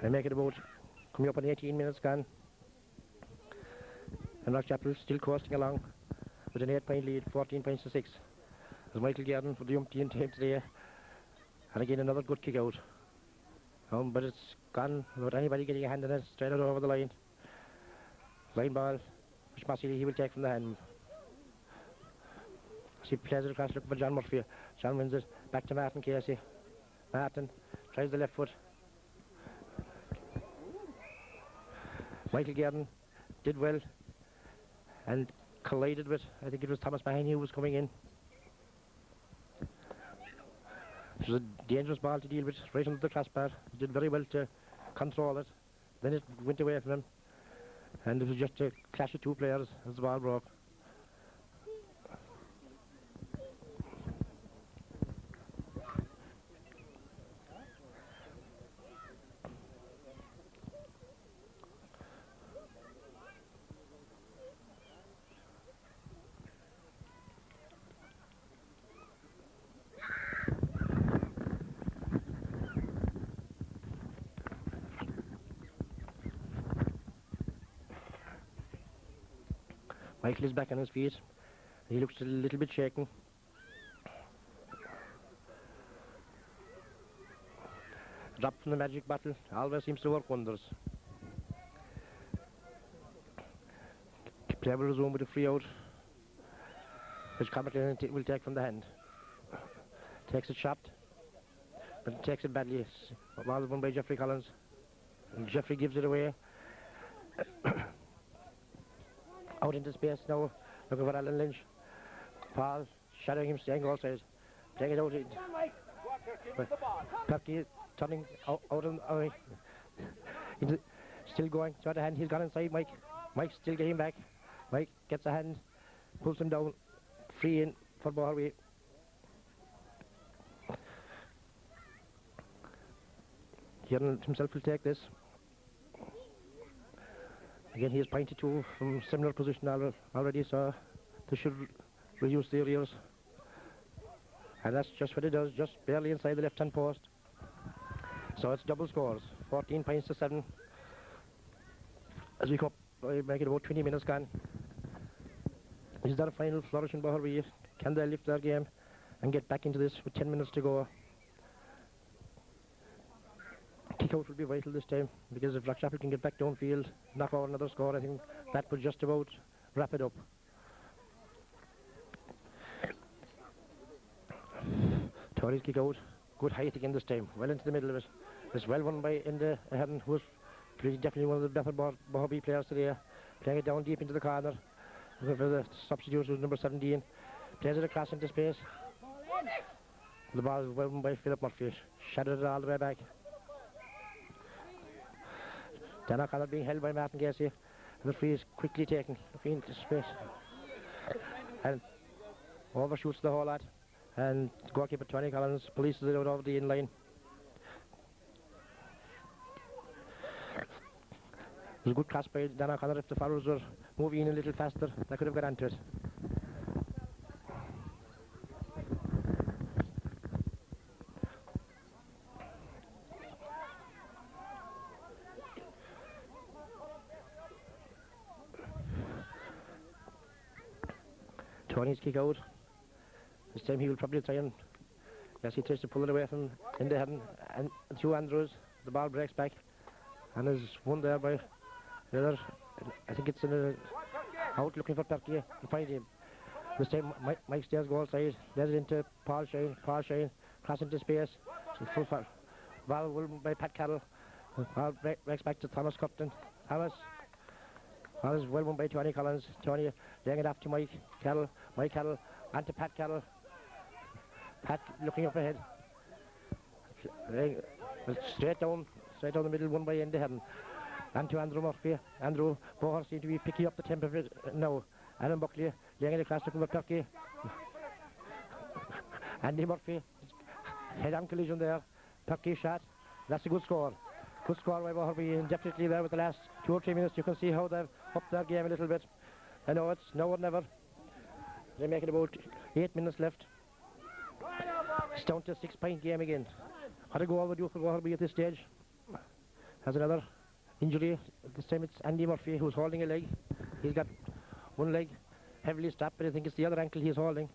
I make it about coming up on 18 minutes gone. And Rockchapel still coasting along with an 8-point lead, 14 points to 6. As Michael Guerin for the umpteenth time today. And again another good kick out. But it's gone without anybody getting a hand in it, straight out over the line. Line ball, which Massey he will take from the hand. He plays it across looking for John Murphy. John wins it, back to Martin Casey. Martin tries the left foot. Michael Guerin did well and collided with, I think it was Thomas Mahoney who was coming in. It was a dangerous ball to deal with, right under the crossbar. He did very well to control it. Then it went away from him. And it was just a clash of two players as the ball broke. Michael is back on his feet. He looks a little bit shaken. Drop from the magic bottle always seems to work wonders. Play will resume with a free out, which Comerton will take from the hand. Takes it shot, but takes it badly. Ball won by Jeffrey Collins. And Jeffrey gives it away. Out into space now, looking for Alan Lynch. Paul shadowing him, staying goal side. Playing it out. Perky turning out on still going. Shot a hand. He's gone inside. Mike still getting back. Mike gets a hand, pulls him down. Free in for Boher. Kieran himself will take this. Again, he is pointed to from similar position already, so they should reduce the arrears. And that's just what it does, just barely inside the left-hand post. So it's double scores, 14 points to 7. As we come, make it about 20 minutes gone. Is that a final flourish in Boher? Can they lift their game and get back into this with 10 minutes to go? Kick out will be vital this time, because if Rockchapel can get back downfield, knock out another score, I think that would just about wrap it up. Tory's kick out, good height again this time, well into the middle of it. It's well won by Enda Heron, who was definitely one of the better Boher players today. Playing it down deep into the corner. For the substitute was number 17. Plays it across into space. The ball is well won by Philip Murphy. Shadowed it all the way back. Dan O'Connor being held by Martin Casey. The free is quickly taken. Looking into space. And overshoots the whole lot. And goalkeeper Tony Collins polices it out over the in-line. It was a good cross by Dan O'Connor. If the followers were moving in a little faster, they could have got onto it. Tony's kick out. This time he will probably try and, yes, he tries to pull it away from in the head and to Andrews. The ball breaks back and is won there by the other. I think it's in a out looking for Perky to find him. This time Mike stays goal side, lays it into Paul Shane, cross into space. So full far. Ball won by Pat Carroll. Ball breaks back to Thomas Cupton. Thomas is well won by Tony Collins. Tony laying it off to Mike Carroll. Mike Carroll on to Pat Carroll. Pat looking up ahead. Straight down the middle, won by Andy Heron. And to Andrew Murphy. Andrew Boher seems to be picking up the tempo of it now. Alan Buckley laying it across looking for Perky. Andy Murphy, head-on collision there. Perky shot. That's a good score. Good score by Boher, definitely there with the last 2 or 3 minutes. You can see how they've upped their game a little bit. I know it's now or never. They make it about 8 minutes left. It's down to a 6-point game again. What a goal would do for Boher at this stage. Has another injury. This time it's Andy Murphy who's holding a leg. He's got one leg heavily strapped, but I think it's the other ankle he's holding.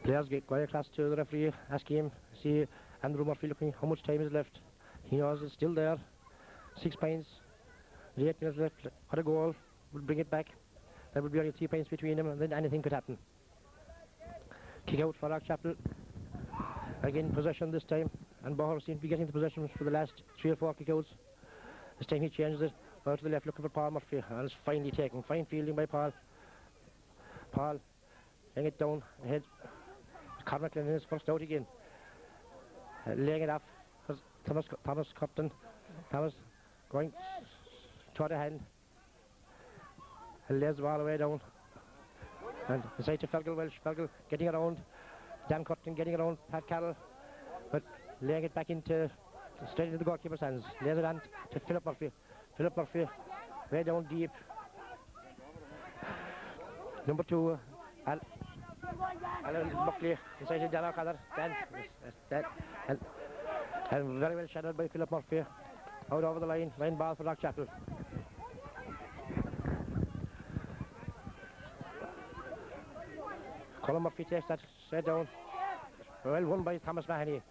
Players going across to the referee, asking him, see Andrew Murphy looking how much time is left. He knows it's still there. 6 points, 8 minutes left. What a goal, would bring it back. There would be only 3 points between them, and then anything could happen. Kick out for Rockchapel. Again, possession this time, and Boher seems to be getting the possession for the last 3 or 4 kick-outs. This time he changes it, out to the left looking for Paul Murphy, and it's finally taken. Fine fielding by Paul. Paul, laying it down ahead. Cormac in his first out again. Laying it off for Thomas Cupton. Thomas going toward the hand. And lays the ball away down. And inside to Fergal Welsh. Fergal getting around. Dan Cupton getting around Pat Carroll. But laying it back straight into the goalkeeper's hands. Lays it on to Philip Murphy. Philip Murphy way down deep. Number 2, Alan Buckley inside the Dana O'Connor. Then that and very well shadowed by Philip Murphy. Out over the line ball for Lockchapel. Colin Murphy takes that straight down. Well won by Thomas Mahoney.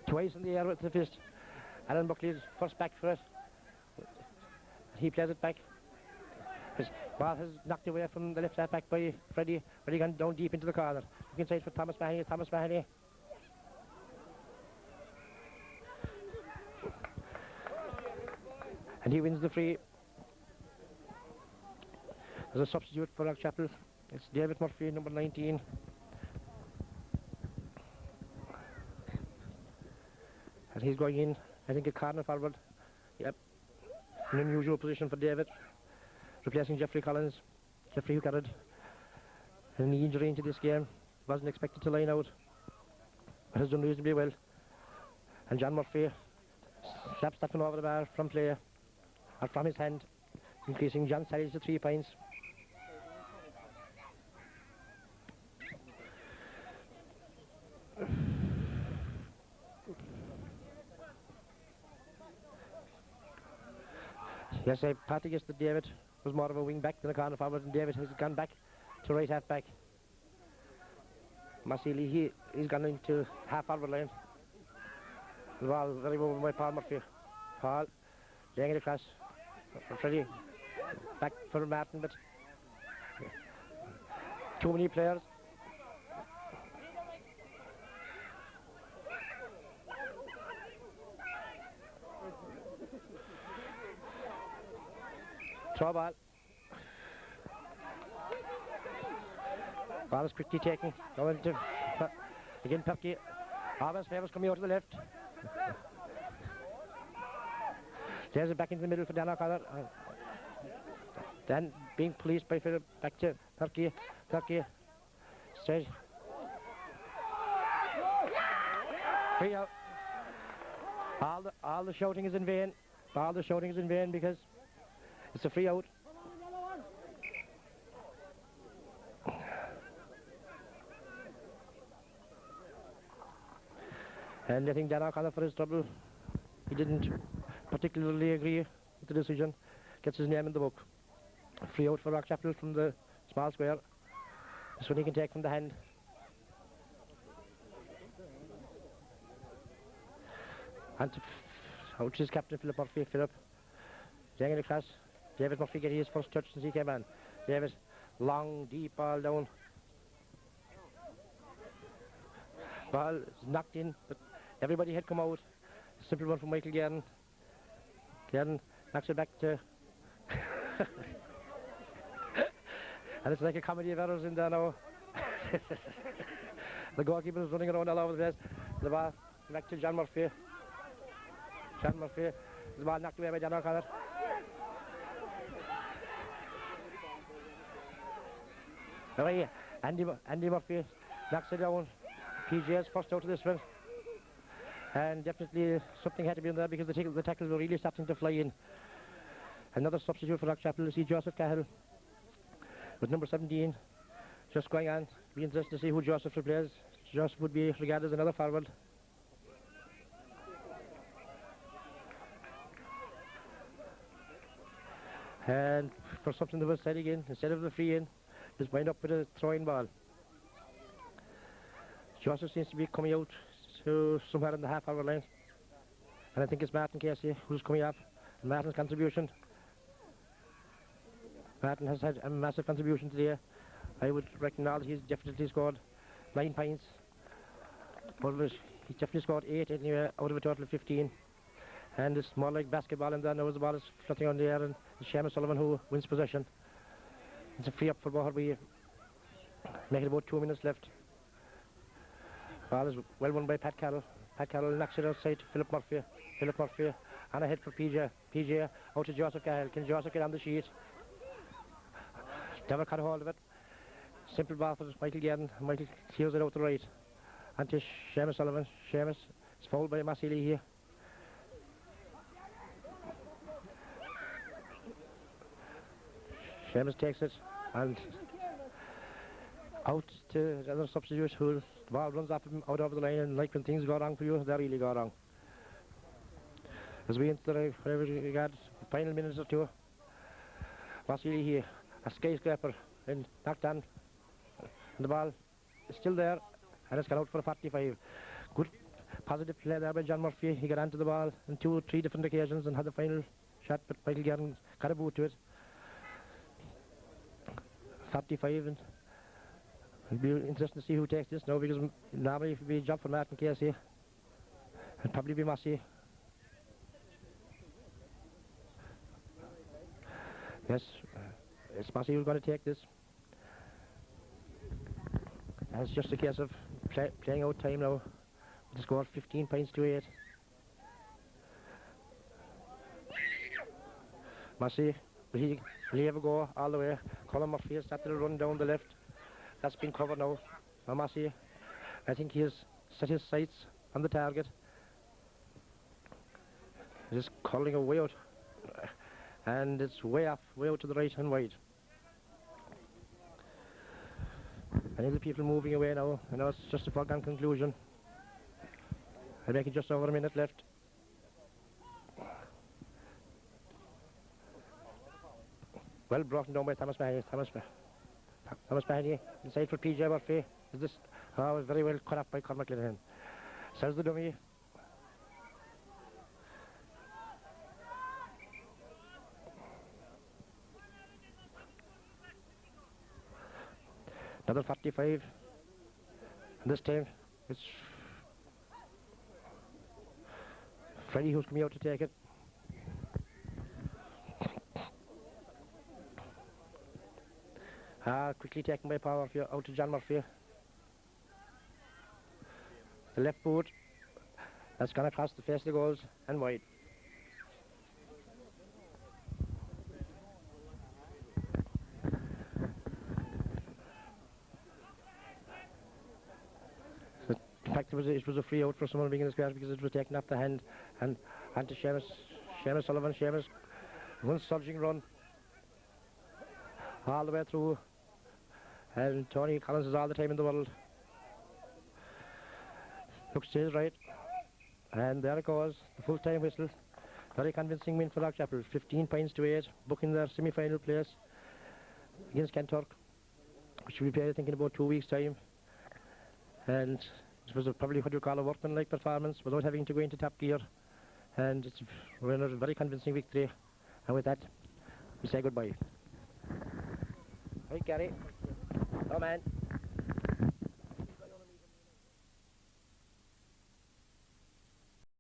Twice in the air with the fist. Alan Buckley's first back for it. He plays it back. His ball has knocked away from the left side back by Freddie, but he gone down deep into the corner. Looking inside for Thomas Mahoney. Thomas Mahoney. And he wins the free. There's a substitute for Lockchapel. It's David Murphy, number 19. And he's going in, I think, a corner forward. Yep. An unusual position for David. Replacing Jeffrey Collins. Jeffrey, who got it. An injury into this game. Wasn't expected to line out. But has done reasonably well. And John Murphy slaps that one over the bar from play. Or from his hand. Increasing John's size to 3 points. Yes, I partly guess that David was more of a wing back than a corner forward, and David has gone back to right half back. Massili, he's gone into half forward line. The ball very well by Paul Murphy. Paul laying it across for Freddie. Back for Martin, but too many players. Throw ball. Ball is quickly taken. Going to again Perky. Always favours coming out to the left. There's it back into the middle for Dan O'Connor. Then being policed by Philip. Back to Perky. Perky. Straight. Free out. All the shouting is in vain. All the shouting is in vain because it's a free out. And I think Dan O'Connor, for his trouble, he didn't particularly agree with the decision. Gets his name in the book. Free out for Lockchapel from the small square. This one he can take from the hand. And out his captain, Philip Murphy. Philip laying it across. David Murphy getting his first touch since he came on. David, long, deep ball down. Ball is knocked in, but everybody had come out. Simple one from Michael Guerin. Guerin knocks it back to... and it's like a comedy of errors in there now. The goalkeeper is running around all over the place. The ball back to John Murphy. John Murphy. The ball knocked away by Dan O'Connor. Andy Murphy knocks it down. PG's first out of this one. And definitely something had to be in there because the tackles were really starting to fly in. Another substitute for Lockchapel. You see Joseph Cahill with number 17 just going on. Be interested to see who Joseph replaces. Joseph would be regarded as another forward. And for something that was said again, instead of the free in, just wind up with a throwing ball. Joseph seems to be coming out to somewhere in the half-hour line. And I think it's Martin Casey who's coming up. And Martin's contribution. Martin has had a massive contribution today. I would reckon now that he's definitely scored 9 points. He's definitely scored 8 anyway, out of a total of 15. And it's more like basketball, and then now the ball is floating on the air, and it's Seamus Sullivan who wins possession. It's a free up for Boher. We make it about 2 minutes left. Ball is well won by Pat Carroll. Pat Carroll knocks it outside to Philip Murphy. Philip Murphy on ahead for PJ. PJ out to Joseph Cahill. Can Joseph get on the sheet? Never caught hold of it. Simple ball for Michael Guerin. Michael clears it out the right. And to Seamus Sullivan. Seamus is fouled by Massili here. Seamus takes it and out to the other substitute who the ball runs up him out over the line, and like when things go wrong for you, they really go wrong. As we enter the regard, final minutes or two, Vasily here, a skyscraper, and knocked on, and the ball is still there, and it's gone out for a 45. Good positive play there by John Murphy. He got onto the ball on 2 or 3 different occasions and had the final shot, but Michael Guerin got a boot to it. 45, and it'll be interesting to see who takes this now, because normally it would be a job for Martin Casey. It'll probably be Massey. Yes, it's Massey who's going to take this. And it's just a case of playing out time now. The score 15 points to 8. Massey, will he have a go all the way? Colin Murphy has started to run down the left. That's been covered now. Now Massey, I think he has set his sights on the target. He's curling away out. And it's way off, way out to the right and wide. Any of the people moving away now. I know it's just a foregone conclusion. I make it just over a minute left. Well brought down by Thomas Mahoney. Thomas Mahoney inside for PJ Murphy. Is this? Oh, very well cut up by Cormac Linehan. Says the dummy. Another 45. And this time it's Freddie who's coming out to take it. Quickly taken by Power out to John Murphy. The left boot. That's gone across the face of the goals and wide. In fact, it was a free out for someone being in the square because it was taken off the hand and to Seamus Sullivan. Seamus, one surging run all the way through, and Tony Collins is all the time in the world. Looks to his right, and there it goes, the full-time whistle. Very convincing win for Lockchapel, 15 points to 8, booking their semi-final place against Kenturk, which will be played I think in about 2 weeks' time. And it was probably what you call a workmanlike performance without having to go into top gear, and it's a very convincing victory. And with that, we say goodbye. Right, Gary. Oh man.